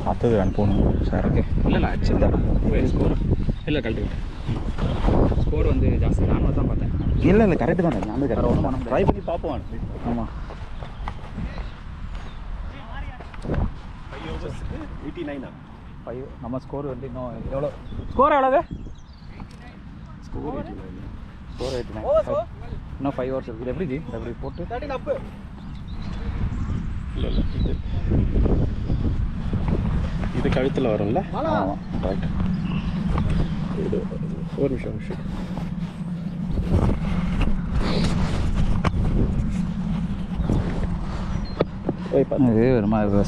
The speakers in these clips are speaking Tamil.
அடுத்தது ரன் போகணும் சார். ஓகே இல்லை வச்சுருந்தேன் ஸ்கோர் இல்லை கழட்டி ஸ்கோர் வந்து ஜாஸ்தி நானும் தான் பார்த்தேன். இல்லை கரெக்டு தான் நான் கரெக்டாக ட்ரை பண்ணி பார்ப்போம். ஆமாம் 89 5 நம்ம ஸ்கோர் வந்து இன்னும் எவ்வளோ ஸ்கோர் எவ்வளவு ஸ்கோர் 89 இன்னும் 5 ஹவர்ஸ் இருக்குது. எப்படி ஜி எப்படி போட்டு இல்லை இது கழுத்தில் வரும்ல. ஆமாம் ரைட். இது ஒரு நிமிஷம் இது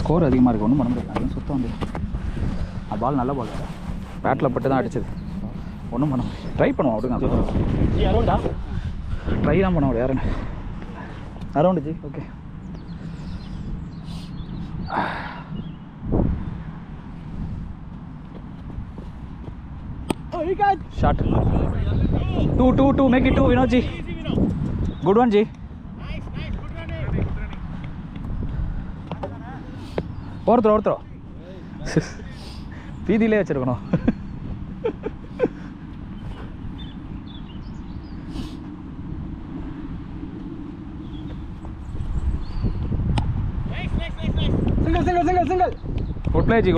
ஸ்கோர் அதிகமாக இருக்குது. ஒன்றும் பண்ண முடியாது. அதுவும் சுத்தம் வந்து பால் நல்ல பால் பேட்டில் பட்டு தான் அடிச்சது. ஒன்றும் பண்ண முடியாது. ட்ரை பண்ணுவோம் அப்படிங்க. அரௌண்டா ட்ரை தான் பண்ண முடியாது. யாருன்னு around ji. Okay shot 2 make it 2 Vinod ji. Good one ji. ஒருத்தர் பீதியிலே வச்சிருக்கணும். Single good play ji.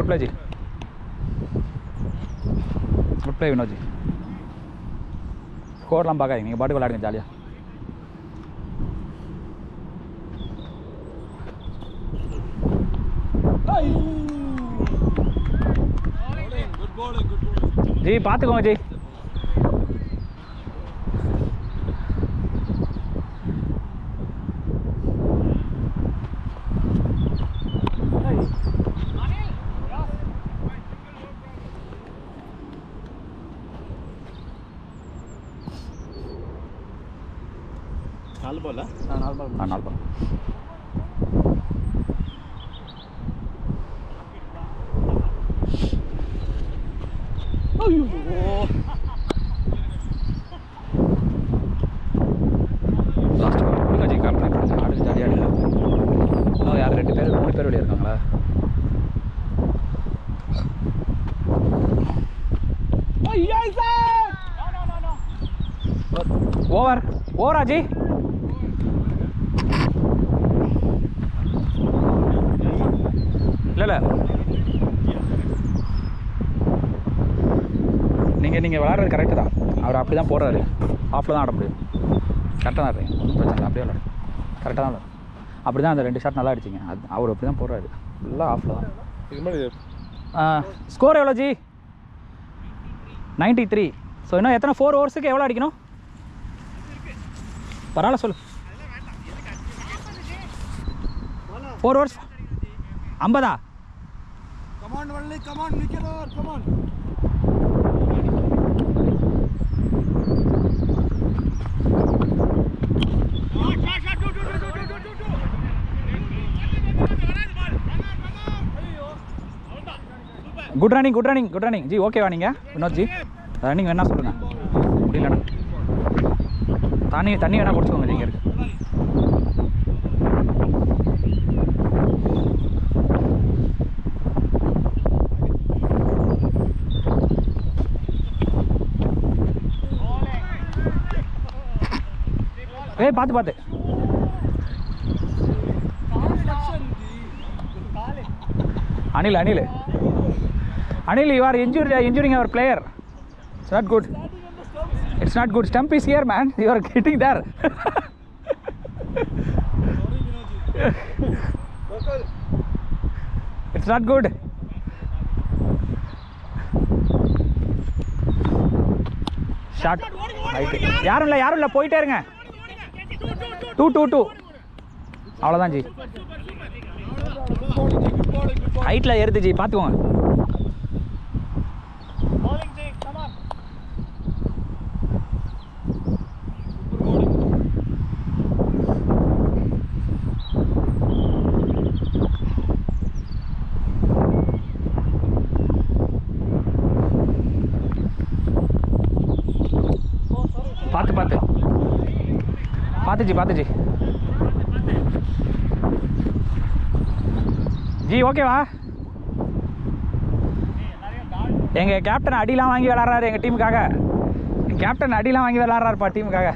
Good play Vinod ji. ஸ்கோர்லாம் பார்க்காதீங்க, நீங்கள் பாட்டுக்கு விளையாடுங்க ஜாலியாக. ஜி பார்த்துக்கோங்க ஜி. நாலு பால். லாஸ்ட் கொடுங்க ஜி. கம்பெனி பண்ணுங்க. ஆடுக்கு ஜாலியாக ஆடுங்க. இன்னும் யார் 2 பேர் 3 பேர் வெளியே இருக்காங்களா? ஓவரா ஜி? இல்லை நீங்கள் விளாட்றது கரெக்டு தான். அவர் அப்படி தான் போடுறாரு. ஆஃபில் தான் ஆட முடியும். கரெக்டாக தான் ஆடுறீங்க. ஒன்றும் பிரச்சனை இல்லை. அப்படியே விளாடு. கரெக்டாக தான் விளாடு. அப்படி தான் அந்த 2 ஷாட் நல்லா அடிச்சிங்க. அது அவர் அப்படி தான் போடுறாரு. ஃபுல்லாக ஆஃபில் தான். இது மாதிரி ஸ்கோர் எவ்வளோ ஜி? 93. ஸோ இன்னும் எத்தனை 4 ஓவர்ஸுக்கு எவ்வளோ அடிக்கணும்? பரவாயில்ல சொல்லு. 4 ஓவர்ஸ் 50. Good running G. ஓகேவா நீங்கள் வினோத் ஜி? ரன்னிங் வேணா சொல்லுங்கள். முடியலண்ணா தண்ணி வேணா குடிச்சுக்கோங்க நீங்கள் இருக்கு. பார்த்து Anil, you are injuring our player. It's not good. Stump is here, man. You are getting there. It's not good. Shot. யாரும் இல்லை போயிட்டே இருங்க. 2 அவ்வளோதான் ஜி. ஹைட்டில் ஏறுது ஜி, பார்த்துக்கோங்க. பார்த்து ஜி. ஓகேவா? எங்கள் கேப்டன் அடிலாம் வாங்கி விளாட்றாரு எங்கள் டீமுக்காக. கேப்டன் அடிலாம் வாங்கி விளாட்றாருப்பா டீமுக்காக.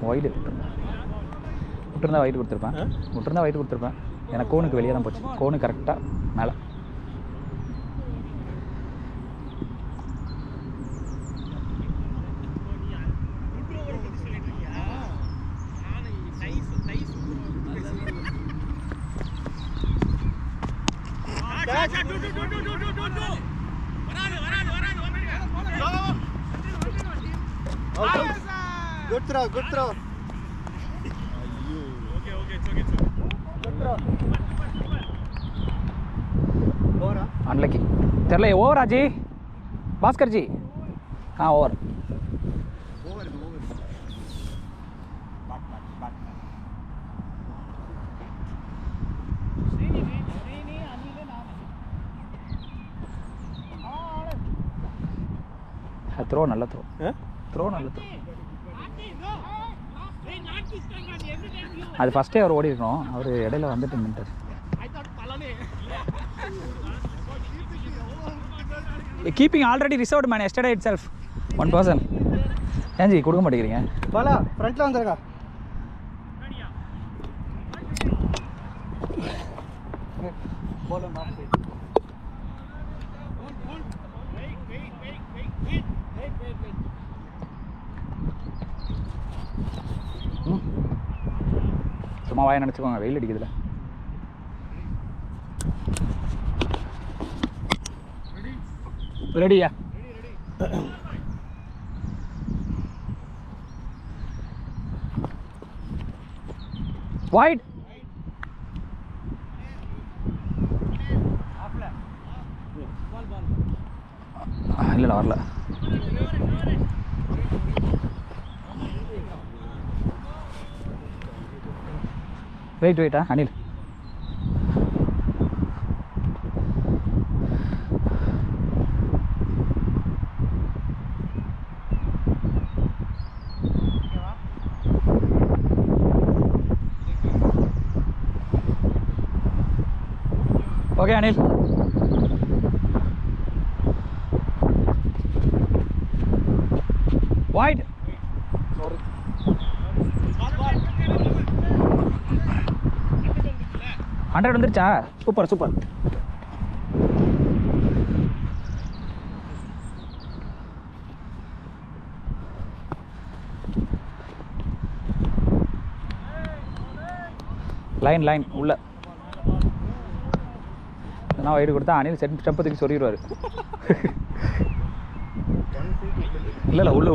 ஒயிட் விட்டுருந்தா ஒயிட் கொடுத்துருப்பேன். எனக்கு கோனுக்கு வெளியே தான் போச்சு. கோனு கரெக்டாக மேலே. Good throw. அன்லக்கி தெரியல. ஓவர் ஆஜி பாஸ்கர்ஜி. ஓவர். த்ரோ நல்ல த்ரோ. அது ஃபஸ்ட்டே அவர் ஓடி இருக்கணும். அவர் இடையில வந்துட்டு நின்றார். Keeping already reserved man yesterday it self 1 person. ஏஞ்சி கொடுக்க மாட்டேங்கிறீங்க. பாலா ஃப்ரண்ட்ல வந்துருங்க. சும்மா வாய நினச்சிக்கோங்க, வெயில் அடிக்குதுல. ரெடியா? வைட். இல்லை வரல. வெயிட்டா அனில். ஓகே அனில். வைட். 100 வந்துருச்சா? சூப்பர். லைன் உள்ள நான் வைடு கொடுத்தா அனில் ஸ்டெப்பத்துக்கு சொல்லிடுவார். இல்லை உள்ள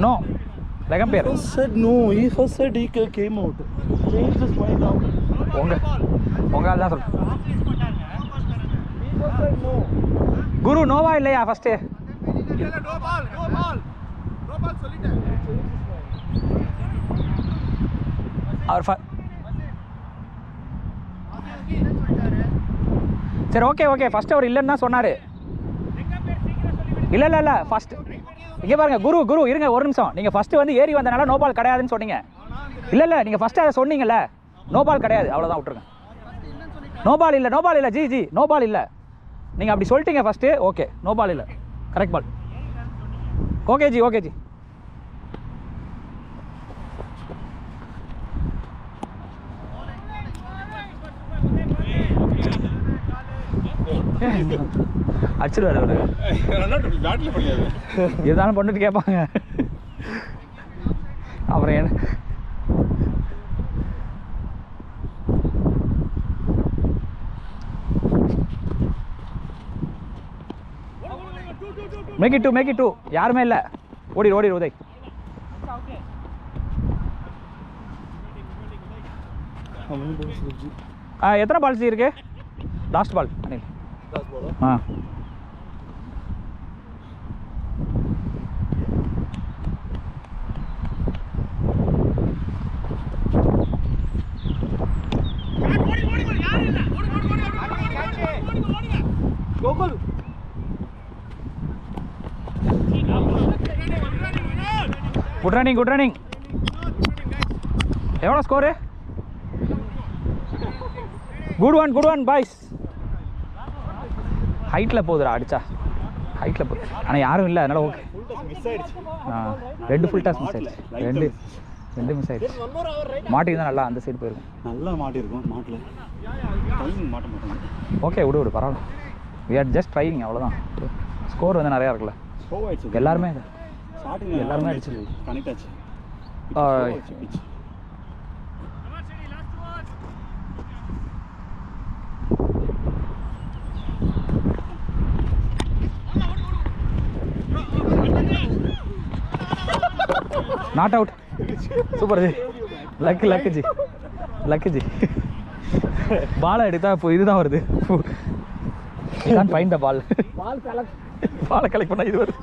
No. Like umpire. He said no. He first said he came out. Changed his mind now. உங்க ஆள் தான் சொல்றேன். குரு நோவா இல்லையா ஃபர்ஸ்ட்? இல்ல நோ பால் சொல்லிட்டேன். அவர் சரி ஓகே ஃபர்ஸ்ட் அவர் இல்லைன்னு தான் சொன்னார். இல்லை ஃபர்ஸ்ட் இங்கே பாருங்க குரு இருங்க ஒரு நிமிஷம். நீங்கள் ஃபஸ்ட்டு வந்து ஏறி வந்தனால நோ பால் கிடையாதுன்னு சொன்னீங்க. இல்லை நீங்கள் ஃபஸ்ட்டு அதை சொன்னீங்கல்ல, நோ பால் கிடையாது, அவ்வளோதான் விட்டுருங்க. நோ பால் இல்லை ஜி நோ பால் இல்லை. நீங்கள் அப்படி சொல்லிட்டீங்க ஃபஸ்ட்டு. ஓகே நோ பால் இல்லை, கரெக்ட் பால். ஓகே ஜி. அடிச்சிருவாரு அவரு. இருந்தாலும் பண்ணிட்டு கேட்பாங்க. அப்புறம் என்ன மேக் இட் டூ யாருமே இல்லை. ஓடிடு உதய். எத்தனை பால்ஸ் இருக்கு? Last ball Anil. Good running. எவ்வளோ ஸ்கோரு? Good one boys. ஹைட்டில் போகுதுடா அடிச்சா, ஹைட்டில் போகுது. ஆனால் யாரும் இல்லை, அதனால் ஓகே. ரெண்டு ஃபுல் டாஸ் மிஸ் ஆயிடுச்சு. ரெண்டு மிஸ் ஆயிடுச்சு. மாட்டிக்கு தான் நல்லா அந்த சைடு போயிருக்கும். நல்லா மாட்டிருக்கும். மாட்டில் மாட்ட மாட்டோம். ஓகே விடு பரவாயில்ல. வி ஆர் ஜஸ்ட் ட்ரைவிங், அவ்வளோதான். ஸ்கோர் வந்து நிறையா இருக்குல்ல. எல்லாருமே எல்லாருமே அடிச்சு கனெக்ட் ஆச்சு. Not out. Super G. Luck G. பாலை எடுத்தா இப்போ இதுதான் வருது. இதுதான் ஃபைண்ட் த பால். பாலை கலெக்ட் பண்ணால் இது வருது.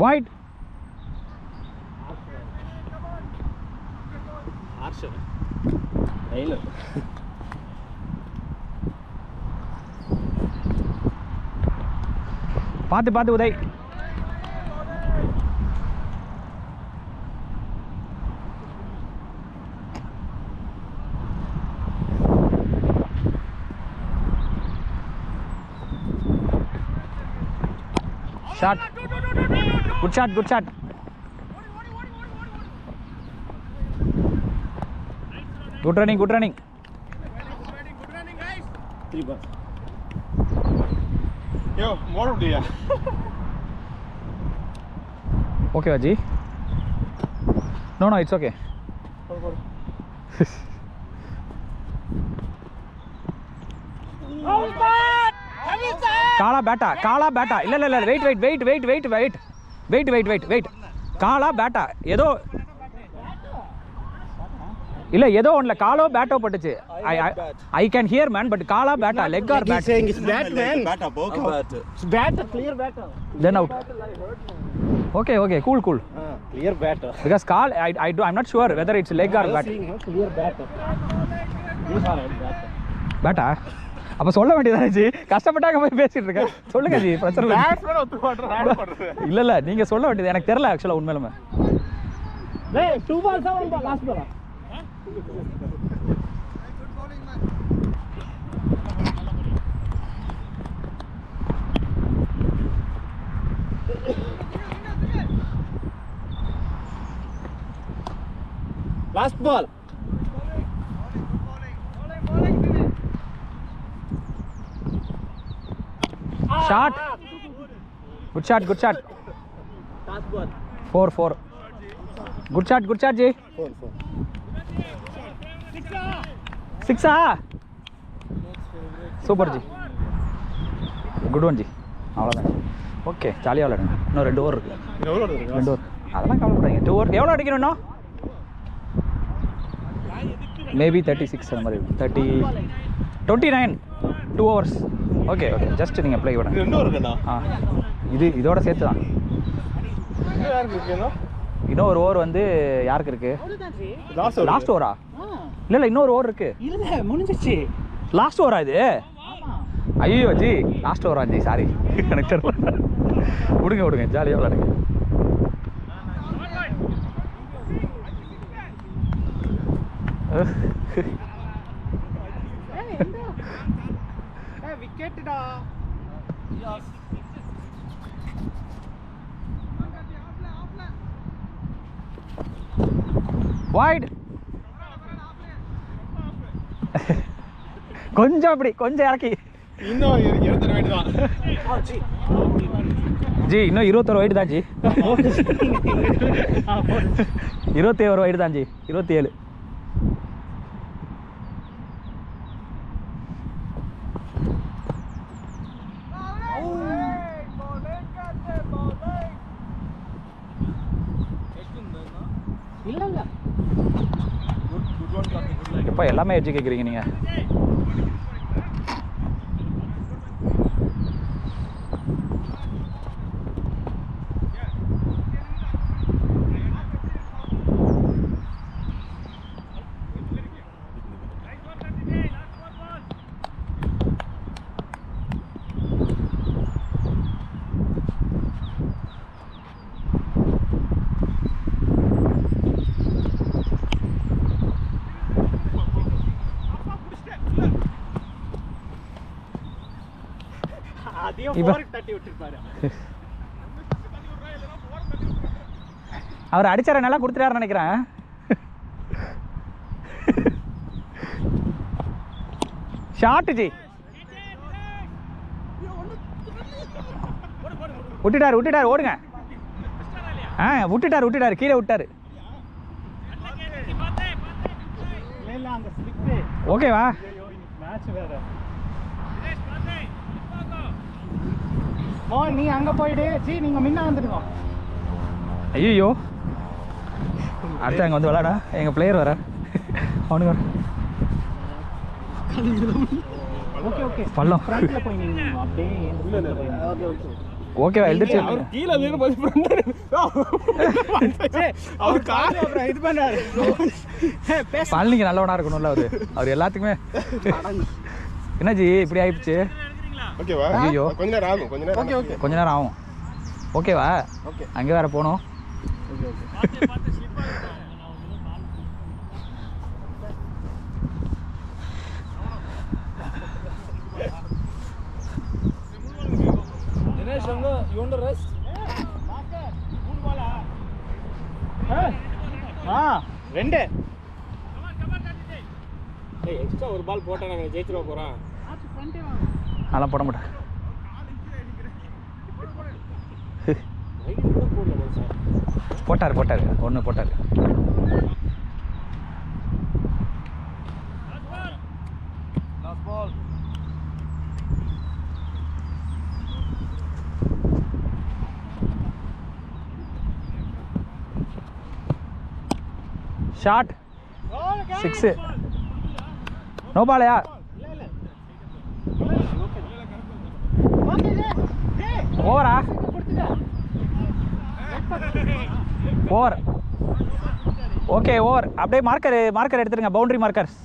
Wide. பார்த்து Uday. Shot. Good shot. Good running. Guys. 3 balls. Yo, more of the. Okay, Aji. No, it's okay. காலா பேட்டா இல்ல வெயிட் காலா பேட்டா ஏதோ ஒன்ல காலோ பேட்டோ பட்டுச்சு. I can hear man, but Kaala batta leg or bat? Saying it's bat man. It's bat, clear bat. Then out. Okay, cool. Clear bat. Because call I'm not sure whether it's leg or bat. Clear bat. பேட்டா அப்ப சொல்ல வேண்டியதானே ஜி, கஷ்டப்பட்டாங்க போய் பேசிட்டு இருக்க. சொல்லுங்க ஜி, பிரச்சனை இல்ல நீங்க சொல்ல வேண்டியது. எனக்கு தெரியல ஆக்சுவலா உண்மையிலுமே. 2 balls or 1 ball? Last ball. Last ball. Shot. Good shot. Last ball. 4. Good shot ji. 4. 6 super G. Good one G. அவ்வளோதான். ஓகே, ஜாலியாக விளையாடுங்க. இன்னும் 2 ஓவர் இருக்கு. 2 ஓவர் அதெல்லாம் கவலைப்படாதீங்க. 2 ஓவர் எவ்வளோ அடிக்கணும் இன்னும்? மேபி 36 அந்த மாதிரி 29 2 hours. ஓகே ஜஸ்ட் நீங்கள் ப்ளே பண்ணுங்க. இதோட சேர்த்து தான். இன்னொரு ஓவர் வந்து யாருக்கு இருக்கு? லாஸ்ட் ஓவரா? இல்லை இன்னொரு ஓவர் இருக்கு. இல்லை முடிஞ்சிச்சு. லாஸ்ட் ஓவரா இது? ஐயோ ஜி, லாஸ்ட் ஓவரா ஜி, சாரி எனக்கு தெரியல. விடுங்க ஜாலியாக விளையாடுங்க. விக்கெட்டுடா. வைட். கொஞ்சம் அப்படி கொஞ்சம் இறக்கி இன்னும் 21 வைட் தான் ஜி. இன்னும் 21 வைட் தான் ஜி. 21 வைட் தான் ஜி. 27. இல்லை இல்லை எப்போ எல்லாமே வச்சு கேட்குறீங்க நீங்கள்? அவர் அடிச்சார நல்லா கொடுத்துட்டாருன்னு நினைக்கிறேன். ஷார்ட் ஜி விட்டுட்டாரு ஓடுங்க. விட்டுட்டாரு கீழே விட்டாரு. ஓகேவா? நீ அங்க போயிடு ஜி, நீங்க முன்ன வந்துடுங்க. ஐயோ அடுத்து அங்கே வந்து விளாடா எங்கள் பிளேயர் வர அவனுக்கு வர ஓகே ஓகே பள்ளம் ஃப்ரண்ட்ல போய் நீங்க அப்படியே ஓகேவா எழுதிச்சு கீழே அவர் கால் அப்புறம் இது பண்ணாரு. பழனிக்கு நல்லவனா இருக்கணும்ல அவர் எல்லாத்துக்குமே. என்னாச்சு இப்படி ஆயிடுச்சு? ஓகேவா? ஐயோ கொஞ்ச நேரம் ஆகும். கொஞ்ச நேரம் ஆகும். ஓகேவா? அங்கே வேற போகணும். ரெண்டு எக்ஸ்ட்ரா ஒரு பால் போட்டா நாங்க ஜெயிச்சிர போறோம். அதெல்லாம் போட மாட்டேன். போட்டார் ஒன்று போட்டார். ஷாட் 6 நோ பாலையா? ஓவரா? ஓவர். Okay over. அப்படியே மார்க்கர் எடுத்துருங்க. Boundary markers.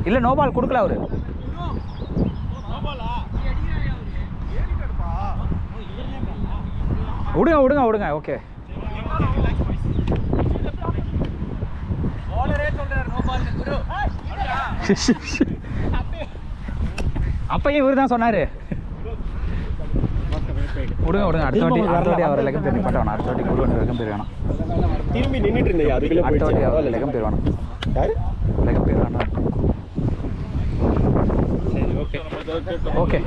இல்லை நோ பால் கொடுக்கல அவரு. விடுங்க. ஓகே அப்பையும் இவர் தான் சொன்னாரு. விடுங்க. அடுத்த வாட்டி அவர் லெகம் பேர் நிப்பாட்ட. அடுத்த வாட்டி குரு லெகம் பேர் வேணாம். திரும்பி நின்னுட்டு இருந்தீங்க. அதுக்குள்ள அடுத்த வாட்டி அவர் லெகம் பேர் வேணாம். யாரு? லெகம் பேர் வேணாம். ஓகே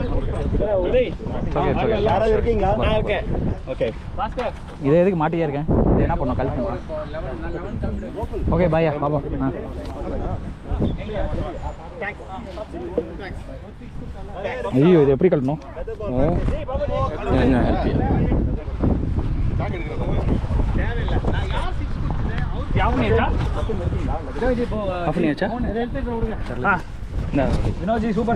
யாராவது இருக்கீங்களா? நான் இருக்கேன். ஓகே இதை எதுக்கு மாட்டியே இருக்கேன்? இது என்ன பண்ணும்? கல்வி. ஓகே பாயா பாபா. ஐயோ இது எப்படி கழட்டணும்? வினோஜி சூப்பர்.